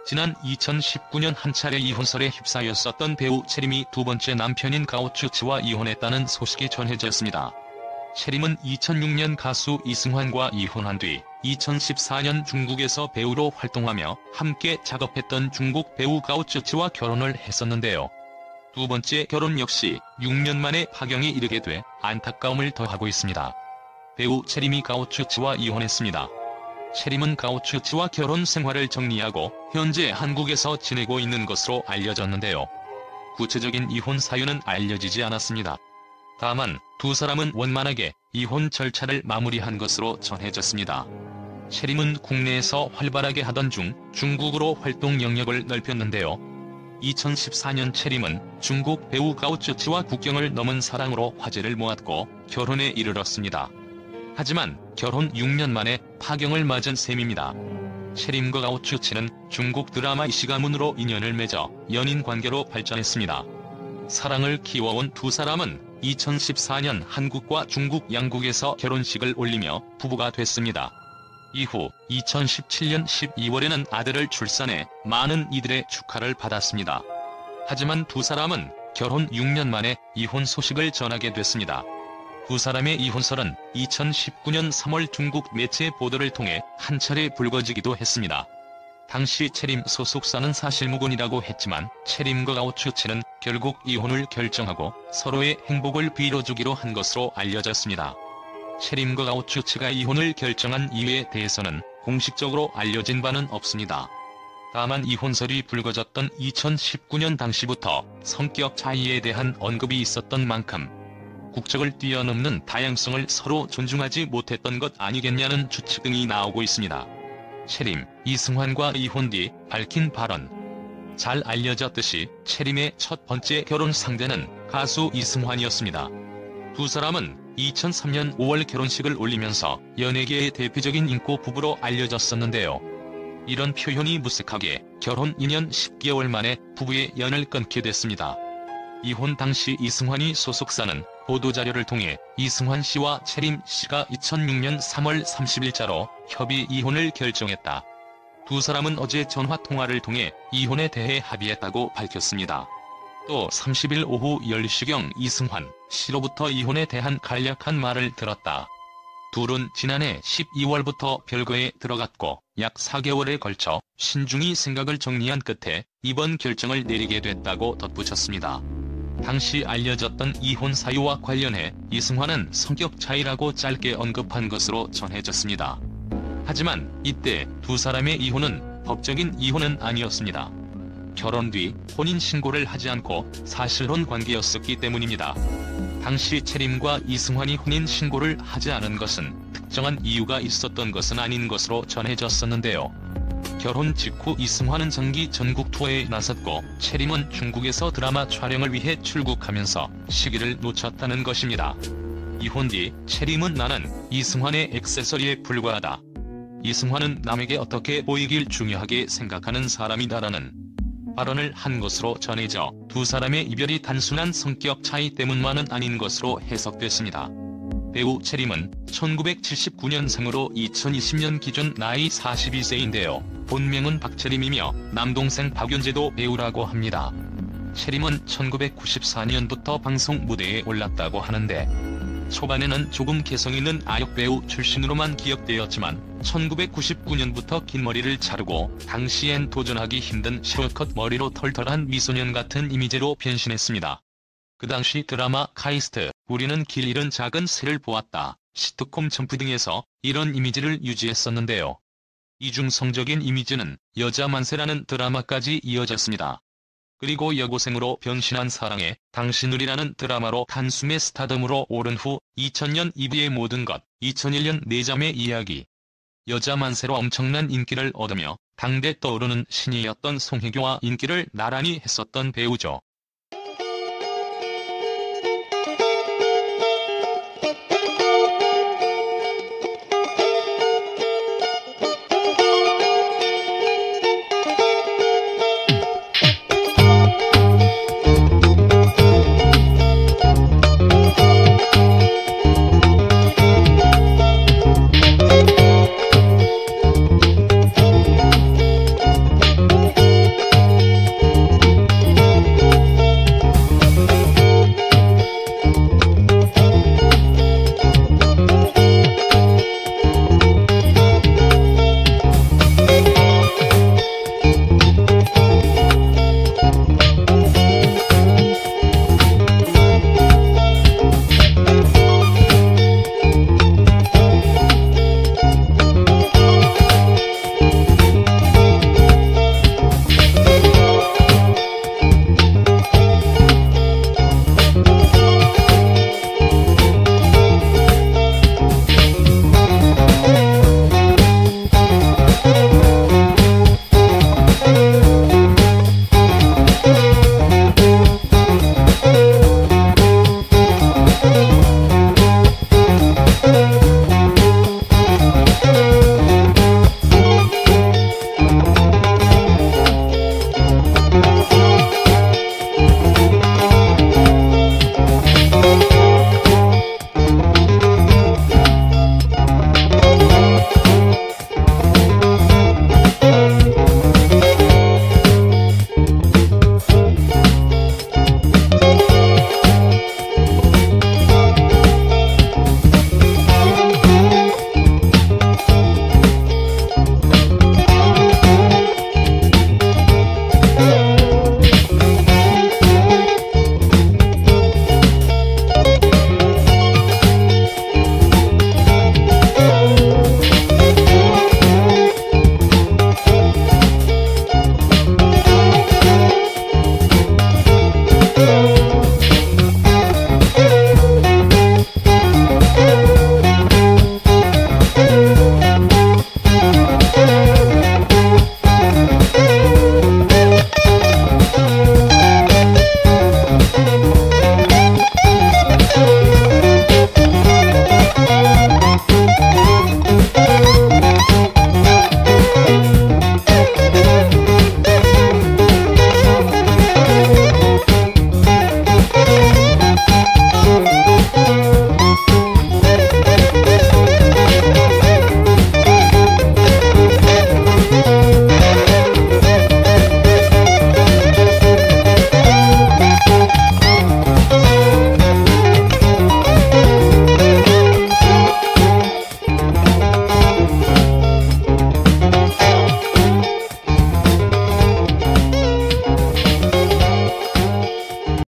지난 2019년 한 차례 이혼설에 휩싸였었던 배우 채림이 두 번째 남편인 가오츠치와 이혼했다는 소식이 전해졌습니다. 채림은 2006년 가수 이승환과 이혼한 뒤 2014년 중국에서 배우로 활동하며 함께 작업했던 중국 배우 가오츠치와 결혼을 했었는데요. 두 번째 결혼 역시 6년 만에 파경에 이르게 돼 안타까움을 더하고 있습니다. 배우 채림이 가오츠치와 이혼했습니다. 채림은 가오츠치와 결혼 생활을 정리하고 현재 한국에서 지내고 있는 것으로 알려졌는데요. 구체적인 이혼 사유는 알려지지 않았습니다. 다만 두 사람은 원만하게 이혼 절차를 마무리한 것으로 전해졌습니다. 채림은 국내에서 활발하게 하던 중 중국으로 활동 영역을 넓혔는데요. 2014년 채림은 중국 배우 가오츠치와 국경을 넘은 사랑으로 화제를 모았고 결혼에 이르렀습니다. 하지만 결혼 6년 만에 파경을 맞은 셈입니다. 채림과 가오츠치는 중국 드라마 이시가문으로 인연을 맺어 연인 관계로 발전했습니다. 사랑을 키워온 두 사람은 2014년 한국과 중국 양국에서 결혼식을 올리며 부부가 됐습니다. 이후 2017년 12월에는 아들을 출산해 많은 이들의 축하를 받았습니다. 하지만 두 사람은 결혼 6년 만에 이혼 소식을 전하게 됐습니다. 두 사람의 이혼설은 2019년 3월 중국 매체 보도를 통해 한 차례 불거지기도 했습니다. 당시 채림 소속사는 사실무근이라고 했지만 채림과 가오츠치는 결국 이혼을 결정하고 서로의 행복을 빌어주기로 한 것으로 알려졌습니다. 채림과 가오츠치가 이혼을 결정한 이유에 대해서는 공식적으로 알려진 바는 없습니다. 다만 이혼설이 불거졌던 2019년 당시부터 성격 차이에 대한 언급이 있었던 만큼 국적을 뛰어넘는 다양성을 서로 존중하지 못했던 것 아니겠냐는 추측 등이 나오고 있습니다. 채림, 이승환과 이혼 뒤 밝힌 발언. 잘 알려졌듯이 채림의 첫 번째 결혼 상대는 가수 이승환이었습니다. 두 사람은 2003년 5월 결혼식을 올리면서 연예계의 대표적인 인고 부부로 알려졌었는데요. 이런 표현이 무색하게 결혼 2년 10개월 만에 부부의 연을 끊게 됐습니다. 이혼 당시 이승환이 소속사는 보도자료를 통해 이승환 씨와 채림 씨가 2006년 3월 30일자로 협의 이혼을 결정했다. 두 사람은 어제 전화통화를 통해 이혼에 대해 합의했다고 밝혔습니다. 또 30일 오후 10시경 이승환 씨로부터 이혼에 대한 간략한 말을 들었다. 둘은 지난해 12월부터 별거에 들어갔고 약 4개월에 걸쳐 신중히 생각을 정리한 끝에 이번 결정을 내리게 됐다고 덧붙였습니다. 당시 알려졌던 이혼 사유와 관련해 이승환은 성격 차이라고 짧게 언급한 것으로 전해졌습니다. 하지만 이때 두 사람의 이혼은 법적인 이혼은 아니었습니다. 결혼 뒤 혼인 신고를 하지 않고 사실혼 관계였었기 때문입니다. 당시 채림과 이승환이 혼인 신고를 하지 않은 것은 특정한 이유가 있었던 것은 아닌 것으로 전해졌었는데요. 결혼 직후 이승환은 정기 전국 투어에 나섰고 채림은 중국에서 드라마 촬영을 위해 출국하면서 시기를 놓쳤다는 것입니다. 이혼 뒤 채림은 나는 이승환의 액세서리에 불과하다. 이승환은 남에게 어떻게 보이길 중요하게 생각하는 사람이다라는 발언을 한 것으로 전해져 두 사람의 이별이 단순한 성격 차이 때문만은 아닌 것으로 해석됐습니다. 배우 채림은 1979년생으로 2020년 기준 나이 42세인데요. 본명은 박채림이며 남동생 박윤재도 배우라고 합니다. 채림은 1994년부터 방송 무대에 올랐다고 하는데 초반에는 조금 개성 있는 아역배우 출신으로만 기억되었지만 1999년부터 긴 머리를 자르고 당시엔 도전하기 힘든 숏컷 머리로 털털한 미소년 같은 이미지로 변신했습니다. 그 당시 드라마 카이스트, 우리는 길 잃은 작은 새를 보았다, 시트콤 점프 등에서 이런 이미지를 유지했었는데요. 이중성적인 이미지는 여자 만세라는 드라마까지 이어졌습니다. 그리고 여고생으로 변신한 사랑의 당신을이라는 드라마로 단숨에 스타덤으로 오른 후 2000년 이브의 모든 것, 2001년 내 잠의 이야기. 여자 만세로 엄청난 인기를 얻으며 당대 떠오르는 신이었던 송혜교와 인기를 나란히 했었던 배우죠.